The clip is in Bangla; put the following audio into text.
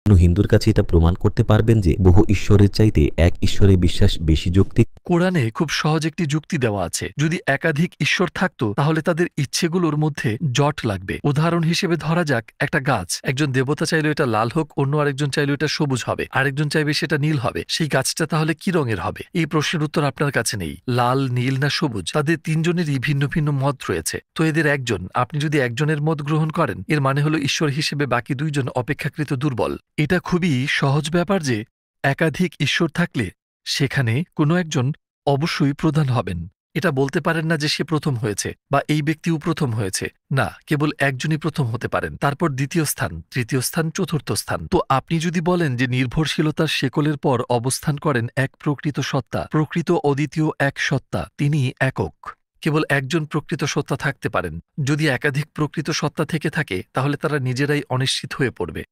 কোনো হিন্দুর কাছে এটা প্রমাণ করতে পারবেন যে বহু ঈশ্বরের চাইতে এক ঈশ্বরে বিশ্বাস বেশি যৌক্তিক? কোরআনে খুব সহজ একটি যুক্তি দেওয়া আছে, যদি একাধিক ঈশ্বর থাকতো তাহলে তাদের ইচ্ছেগুলোর মধ্যে জট লাগবে। উদাহরণ হিসেবে ধরা যাক একটা গাছ, একজন দেবতা চাইলে এটা লাল হোক, অন্য আরেকজন চাইলে এটা সবুজ হবে, আরেকজন চাইবে সেটা নীল হবে। সেই গাছটা তাহলে কি রঙের হবে? এই প্রশ্নের উত্তর আপনার কাছে নেই। লাল, নীল না সবুজ, তাদের তিনজনেরই ভিন্ন ভিন্ন মত রয়েছে। তো এদের একজন, আপনি যদি একজনের মত গ্রহণ করেন, এর মানে হলো ঈশ্বর হিসেবে বাকি দুইজন অপেক্ষাকৃত দুর্বল। এটা খুবই সহজ ব্যাপার যে একাধিক ঈশ্বর থাকলে সেখানে কোনো একজন অবশ্যই প্রধান হবেন। এটা বলতে পারেন না যে সে প্রথম হয়েছে বা এই ব্যক্তিও প্রথম হয়েছে। না, কেবল একজনই প্রথম হতে পারেন, তারপর দ্বিতীয় স্থান, তৃতীয় স্থান, চতুর্থ স্থান। তো আপনি যদি বলেন যে নির্ভরশীলতার শেকলের পর অবস্থান করেন এক প্রকৃত সত্তা, প্রকৃত অদ্বিতীয় এক সত্তা, তিনি একক। কেবল একজন প্রকৃত সত্তা থাকতে পারেন। যদি একাধিক প্রকৃত সত্তা থেকে থাকে তাহলে তারা নিজেরাই অনিশ্চিত হয়ে পড়বে।